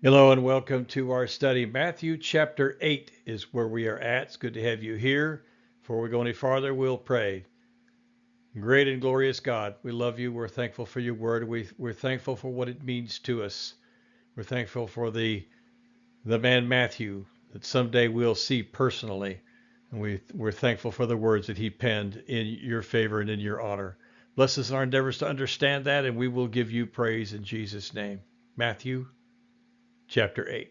Hello and welcome to our study. Matthew chapter 8 is where we are at. It's good to have you here. Before we go any farther, we'll pray. Great and glorious God, we love you. We're thankful for your word. We're thankful for what it means to us. We're thankful for the man Matthew that someday we'll see personally. And we're thankful for the words that he penned in your favor and in your honor. Bless us in our endeavors to understand that, and we will give you praise in Jesus' name. Matthew chapter 8.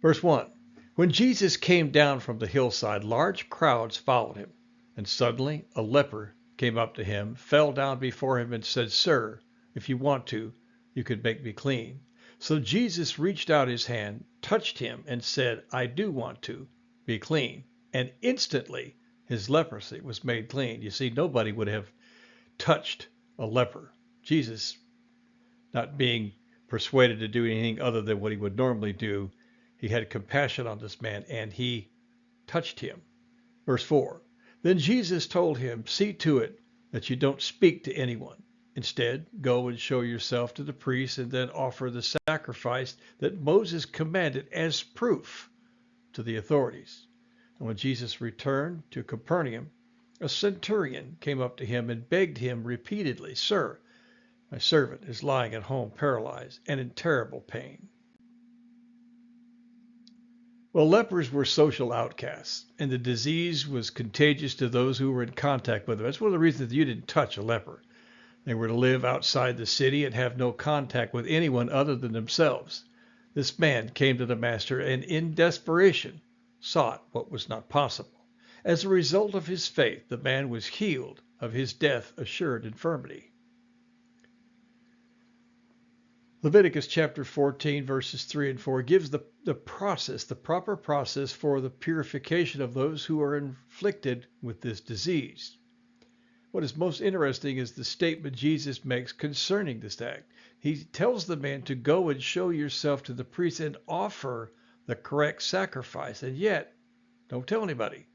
Verse 1. When Jesus came down from the hillside, large crowds followed him. And suddenly a leper came up to him, fell down before him, and said, Sir, if you want to, you can make me clean. So Jesus reached out his hand, touched him, and said, I do want to be clean. And instantly his leprosy was made clean. You see, nobody would have touched a leper. Jesus, not being persuaded to do anything other than what he would normally do, he had compassion on this man and he touched him. Verse 4. Then Jesus told him, see to it that you don't speak to anyone. Instead, go and show yourself to the priest and then offer the sacrifice that Moses commanded as proof to the authorities. And when Jesus returned to Capernaum, a centurion came up to him and begged him repeatedly, Sir, my servant is lying at home paralyzed and in terrible pain. Well, lepers were social outcasts, and the disease was contagious to those who were in contact with them. That's one of the reasons that you didn't touch a leper. They were to live outside the city and have no contact with anyone other than themselves. This man came to the master and in desperation sought what was not possible. As a result of his faith, the man was healed of his death-assured infirmity. Leviticus chapter 14, verses 3 and 4 gives the proper process for the purification of those who are inflicted with this disease. What is most interesting is the statement Jesus makes concerning this act. He tells the man to go and show yourself to the priest and offer the correct sacrifice. And yet, don't tell anybody.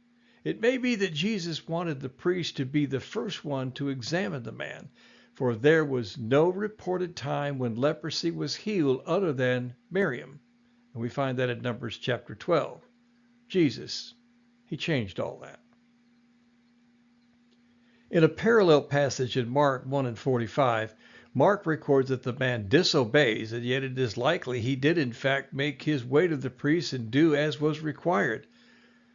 It may be that Jesus wanted the priest to be the first one to examine the man, for there was no reported time when leprosy was healed other than Miriam. And we find that in Numbers chapter 12. Jesus, he changed all that. In a parallel passage in Mark 1 and 45, Mark records that the man disobeys, and yet it is likely he did in fact make his way to the priest and do as was required.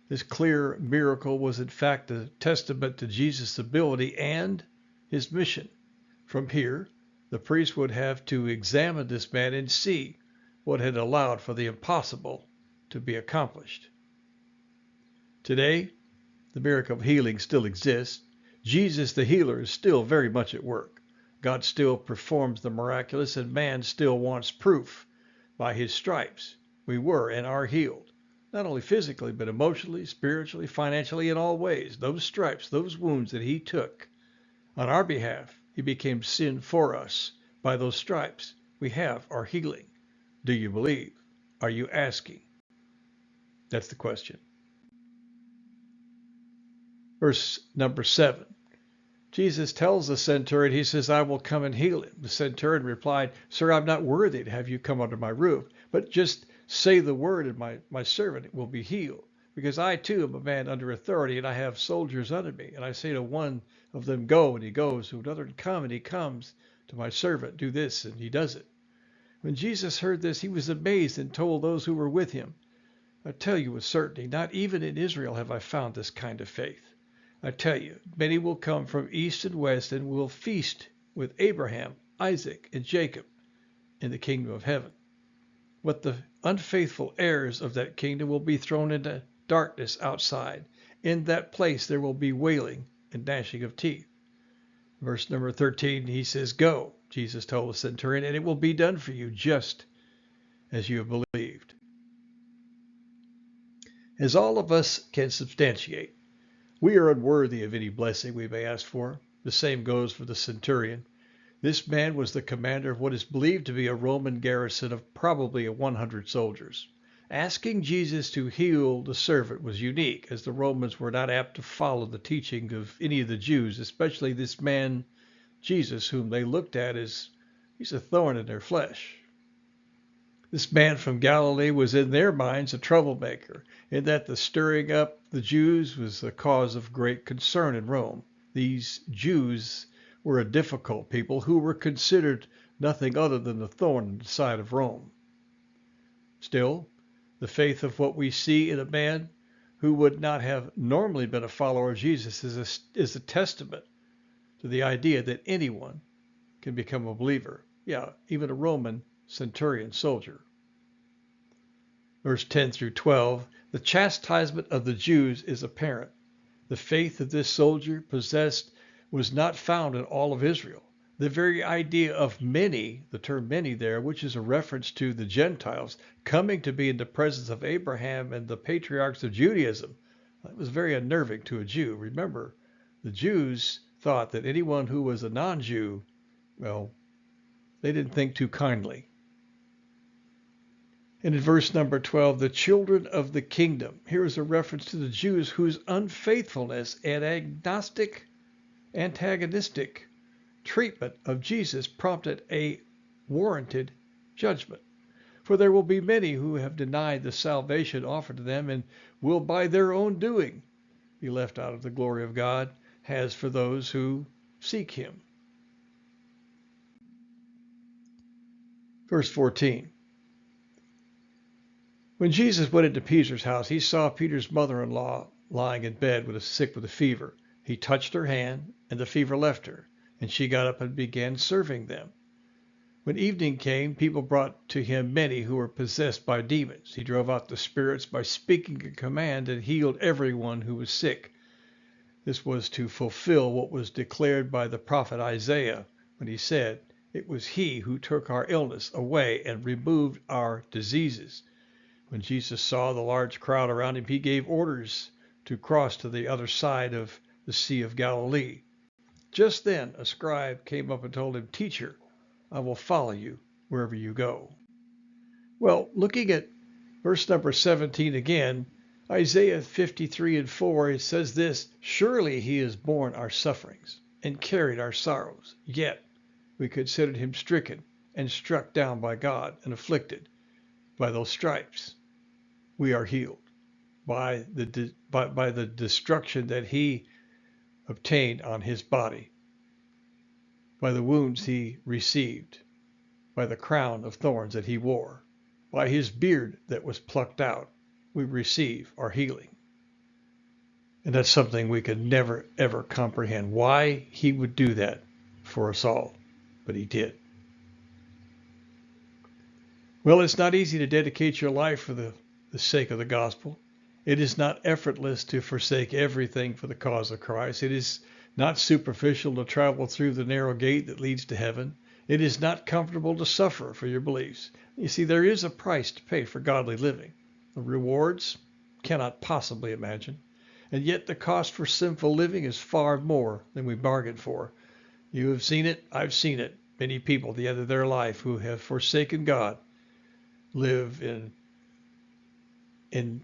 This clear miracle was in fact a testament to Jesus' ability and his mission. From here, the priest would have to examine this man and see what had allowed for the impossible to be accomplished. Today, the miracle of healing still exists. Jesus the healer is still very much at work. God still performs the miraculous, and man still wants proof. By his stripes, we were and are healed, not only physically, but emotionally, spiritually, financially, in all ways. Those stripes, those wounds that he took on our behalf, he became sin for us. By those stripes, we have our healing. Do you believe? Are you asking? That's the question. Verse number 7. Jesus tells the centurion, he says, I will come and heal him. The centurion replied, Sir, I'm not worthy to have you come under my roof, but just say the word and my servant will be healed. Because I too am a man under authority, and I have soldiers under me. And I say to one of them, go, and he goes. To another, come, and he comes. To my servant, do this, and he does it. When Jesus heard this, he was amazed and told those who were with him, I tell you with certainty, not even in Israel have I found this kind of faith. I tell you, many will come from east and west and will feast with Abraham, Isaac, and Jacob in the kingdom of heaven. But the unfaithful heirs of that kingdom will be thrown into darkness outside. In that place there will be wailing and gnashing of teeth. Verse number 13, he says, go, Jesus told the centurion, and it will be done for you just as you have believed. As all of us can substantiate, we are unworthy of any blessing we may ask for. The same goes for the centurion. This man was the commander of what is believed to be a Roman garrison of probably 100 soldiers. Asking Jesus to heal the servant was unique, as the Romans were not apt to follow the teaching of any of the Jews, especially this man, Jesus, whom they looked at as he's a thorn in their flesh. This man from Galilee was in their minds a troublemaker, in that the stirring up the Jews was a cause of great concern in Rome. These Jews were a difficult people who were considered nothing other than the thorn in the side of Rome. Still, the faith of what we see in a man who would not have normally been a follower of Jesus is a testament to the idea that anyone can become a believer. Yeah, even a Roman centurion soldier. Verse 10 through 12, the chastisement of the Jews is apparent. The faith that this soldier possessed was not found in all of Israel. The very idea of many, the term many there, which is a reference to the Gentiles coming to be in the presence of Abraham and the patriarchs of Judaism, that was very unnerving to a Jew. Remember, the Jews thought that anyone who was a non-Jew, well, they didn't think too kindly. And in verse number 12, the children of the kingdom. Here is a reference to the Jews whose unfaithfulness and antagonistic treatment of Jesus prompted a warranted judgment. For there will be many who have denied the salvation offered to them and will by their own doing be left out of the glory of God has for those who seek him. Verse 14. When Jesus went into Peter's house, he saw Peter's mother-in-law lying in bed sick with a fever. He touched her hand, and the fever left her, and she got up and began serving them. When evening came, people brought to him many who were possessed by demons. He drove out the spirits by speaking a command and healed everyone who was sick. This was to fulfill what was declared by the prophet Isaiah when he said, "It was he who took our illness away and removed our diseases." When Jesus saw the large crowd around him, he gave orders to cross to the other side of the Sea of Galilee. Just then a scribe came up and told him, "Teacher, I will follow you wherever you go." Well, looking at verse number 17 again, Isaiah 53:4, it says this, "Surely he has borne our sufferings and carried our sorrows, yet we considered him stricken and struck down by God and afflicted. By those stripes we are healed." By the destruction that he obtained on his body, by the wounds he received, by the crown of thorns that he wore, by his beard that was plucked out, we receive our healing. And that's something we could never, ever comprehend, why he would do that for us all, but he did. Well, it's not easy to dedicate your life for the sake of the gospel. It is not effortless to forsake everything for the cause of Christ. It is not superficial to travel through the narrow gate that leads to heaven. It is not comfortable to suffer for your beliefs. You see, there is a price to pay for godly living. The rewards cannot possibly imagine. And yet the cost for sinful living is far more than we bargained for. You have seen it. I've seen it. Many people at the end of their life who have forsaken God live in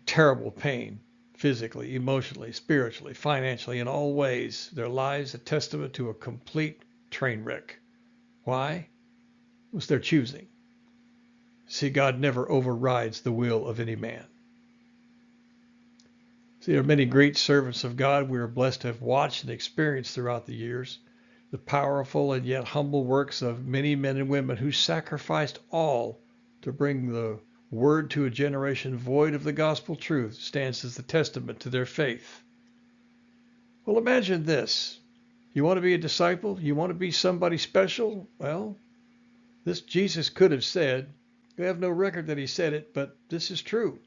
terrible pain, physically, emotionally, spiritually, financially, in all ways. Their lives a testament to a complete train wreck. Why? It was their choosing. See, God never overrides the will of any man. See, there are many great servants of God we are blessed to have watched and experienced throughout the years. The powerful and yet humble works of many men and women who sacrificed all to bring the word to a generation void of the gospel truth stands as the testament to their faith. Well, imagine this. You want to be a disciple? You want to be somebody special? Well, this Jesus could have said, we have no record that he said it, but this is true.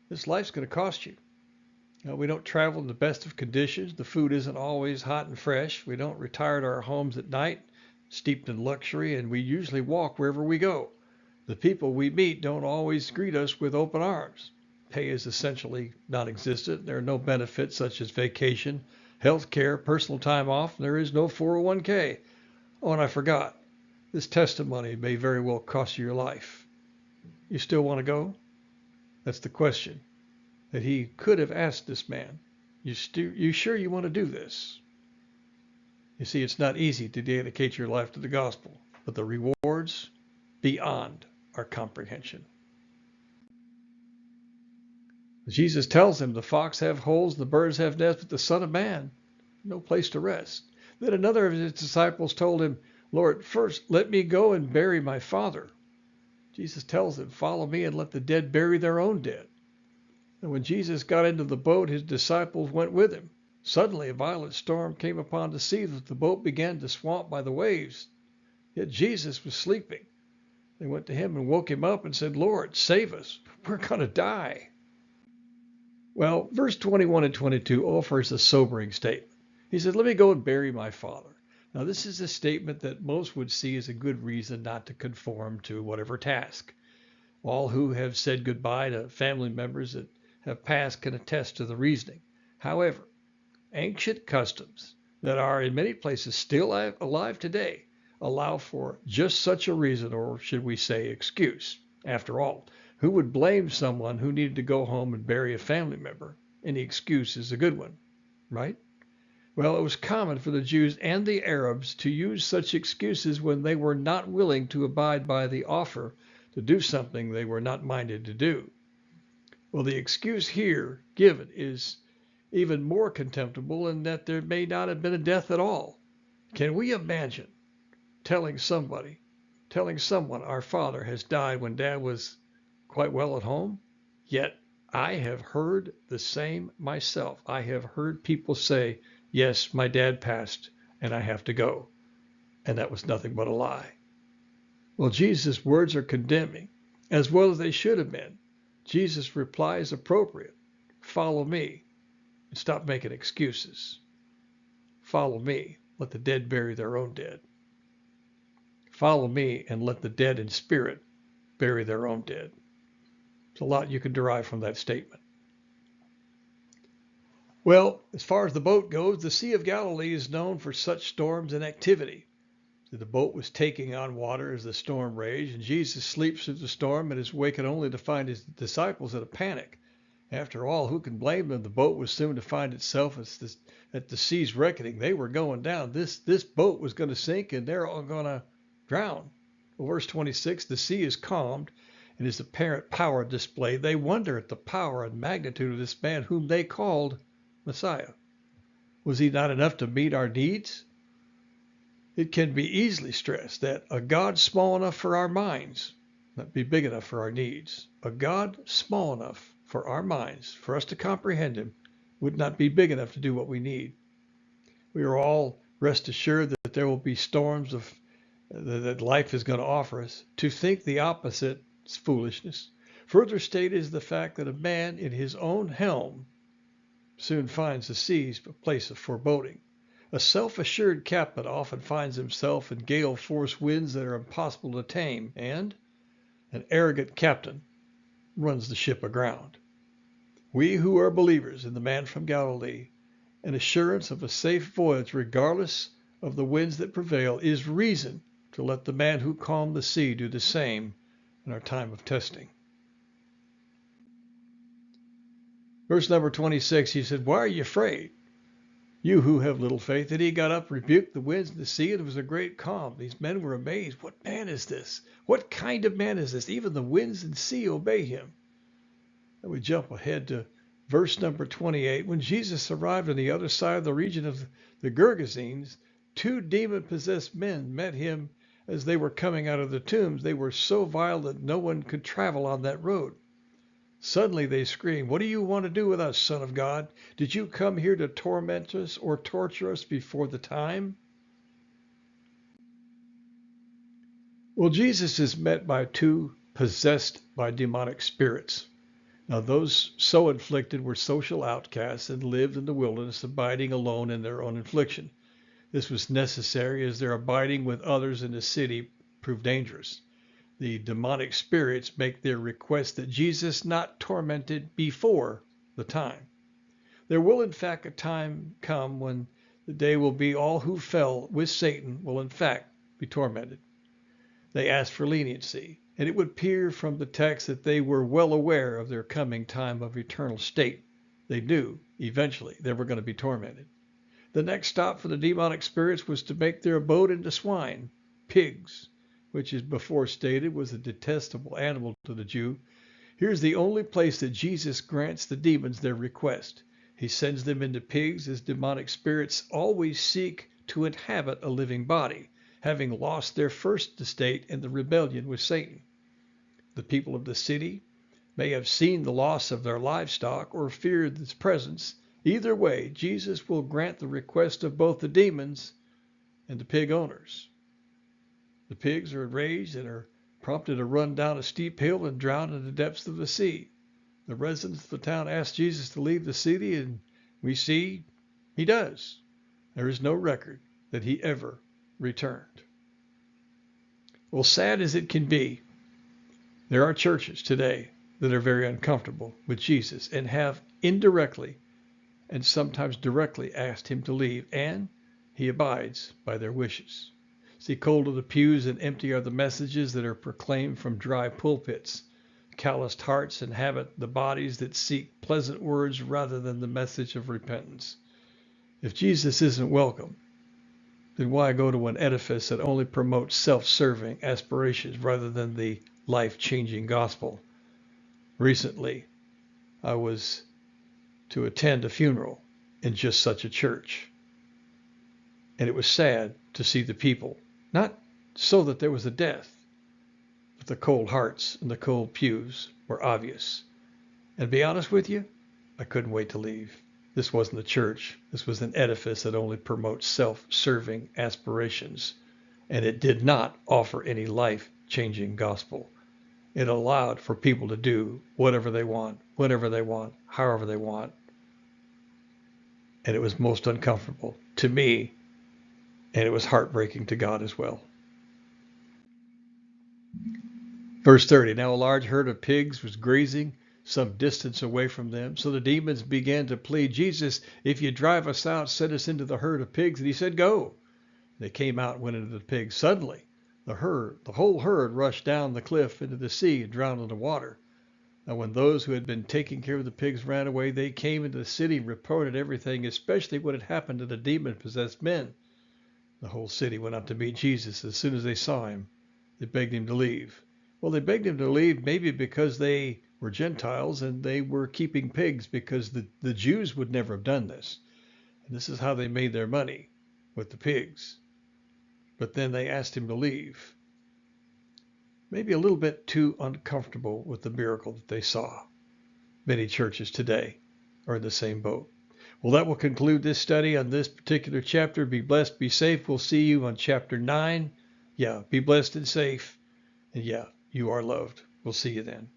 This life's going to cost you. We don't travel in the best of conditions. The food isn't always hot and fresh. We don't retire to our homes at night, steeped in luxury, and we usually walk wherever we go. The people we meet don't always greet us with open arms. Pay is essentially non-existent. There are no benefits such as vacation, health care, personal time off. There is no 401k. Oh, and I forgot. This testimony may very well cost you your life. You still want to go? That's the question that he could have asked this man. You sure you want to do this? You see, it's not easy to dedicate your life to the gospel, but the rewards beyond. our comprehension. Jesus tells him, the fox have holes, the birds have nests, but the Son of Man, no place to rest. Then another of his disciples told him, Lord, first let me go and bury my father. Jesus tells him, follow me and let the dead bury their own dead. And when Jesus got into the boat, his disciples went with him. Suddenly a violent storm came upon the sea that the boat began to swamp by the waves. Yet Jesus was sleeping. They went to him and woke him up and said, Lord, save us. We're going to die. Well, verse 21 and 22 offers a sobering statement. He said, let me go and bury my father. Now, this is a statement that most would see as a good reason not to conform to whatever task. All who have said goodbye to family members that have passed can attest to the reasoning. However, ancient customs that are in many places still alive today allow for just such a reason, or should we say excuse. After all, who would blame someone who needed to go home and bury a family member? Any excuse is a good one, right? Well, it was common for the Jews and the Arabs to use such excuses when they were not willing to abide by the offer to do something they were not minded to do. Well, the excuse here given is even more contemptible in that there may not have been a death at all. Can we imagine telling someone our father has died when dad was quite well at home? Yet I have heard the same myself. I have heard people say, yes, my dad passed and I have to go. And that was nothing but a lie. Well, Jesus' words are condemning, as well as they should have been. Jesus' reply is appropriate. Follow me and stop making excuses. Follow me. Let the dead bury their own dead. Follow me and let the dead in spirit bury their own dead. There's a lot you can derive from that statement. Well, as far as the boat goes, the Sea of Galilee is known for such storms and activity. The boat was taking on water as the storm raged, and Jesus sleeps through the storm and is wakened only to find his disciples in a panic. After all, who can blame them? The boat was soon to find itself at the sea's reckoning. They were going down. This boat was going to sink, and they're all going to drown. Well, verse 26, the sea is calmed, and his apparent power displayed. They wonder at the power and magnitude of this man whom they called Messiah. Was he not enough to meet our needs? It can be easily stressed that a God small enough for our minds, not be big enough for our needs. A God small enough for our minds, for us to comprehend him, would not be big enough to do what we need. We are all rest assured that there will be storms that life is going to offer us. To think the opposite is foolishness. Further stated is the fact that a man in his own helm soon finds the seas a place of foreboding. A self-assured captain often finds himself in gale-force winds that are impossible to tame, and an arrogant captain runs the ship aground. We who are believers in the man from Galilee, an assurance of a safe voyage regardless of the winds that prevail is reason to let the man who calmed the sea do the same in our time of testing. Verse number 26, he said, why are you afraid? You who have little faith. And he got up, rebuked the winds and the sea, and it was a great calm. These men were amazed. What man is this? What kind of man is this? Even the winds and sea obey him. And we jump ahead to verse number 28. When Jesus arrived on the other side of the region of the Gergesenes, 2 demon-possessed men met him as they were coming out of the tombs. They were so vile that no one could travel on that road. Suddenly they screamed, what do you want to do with us, Son of God? Did you come here to torment us or torture us before the time? Well, Jesus is met by 2 possessed by demonic spirits. Now, those so inflicted were social outcasts and lived in the wilderness, abiding alone in their own affliction. This was necessary as their abiding with others in the city proved dangerous. The demonic spirits make their request that Jesus not tormented before the time. There will in fact a time come when the day will be all who fell with Satan will in fact be tormented. They asked for leniency, and it would appear from the text that they were well aware of their coming time of eternal state. They knew eventually they were going to be tormented. The next stop for the demonic spirits was to make their abode into swine, pigs, which is before stated was a detestable animal to the Jew, here's the only place that Jesus grants the demons their request. He sends them into pigs as demonic spirits always seek to inhabit a living body, having lost their first estate in the rebellion with Satan. The people of the city may have seen the loss of their livestock or feared its presence. Either way, Jesus will grant the request of both the demons and the pig owners. The pigs are enraged and are prompted to run down a steep hill and drown in the depths of the sea. The residents of the town ask Jesus to leave the city, and we see he does. There is no record that he ever returned. Well, sad as it can be, there are churches today that are very uncomfortable with Jesus and have indirectly and sometimes directly asked him to leave, and he abides by their wishes. See, cold are the pews and empty are the messages that are proclaimed from dry pulpits. Calloused hearts inhabit the bodies that seek pleasant words rather than the message of repentance. If Jesus isn't welcome, then why go to an edifice that only promotes self-serving aspirations rather than the life-changing gospel? Recently, I was to attend a funeral in just such a church. And it was sad to see the people, not so that there was a death, but the cold hearts and the cold pews were obvious. And to be honest with you, I couldn't wait to leave. This wasn't a church. This was an edifice that only promotes self-serving aspirations. And it did not offer any life-changing gospel. It allowed for people to do whatever they want, whenever they want, however they want. And it was most uncomfortable to me, and it was heartbreaking to God as well. Verse 30, now a large herd of pigs was grazing some distance away from them. So the demons began to plead, Jesus, if you drive us out, send us into the herd of pigs. And he said, go. They came out and went into the pigs. Suddenly, the whole herd rushed down the cliff into the sea and drowned in the water. Now when those who had been taking care of the pigs ran away, they came into the city and reported everything, especially what had happened to the demon-possessed men. The whole city went out to meet Jesus. As soon as they saw him, they begged him to leave. Well, they begged him to leave maybe because they were Gentiles and they were keeping pigs, because the Jews would never have done this. And this is how they made their money, with the pigs. But then they asked him to leave. Maybe a little bit too uncomfortable with the miracle that they saw. Many churches today are in the same boat. Well, that will conclude this study on this particular chapter. Be blessed, be safe. We'll see you on chapter 9. Yeah, be blessed and safe. And yeah, you are loved. We'll see you then.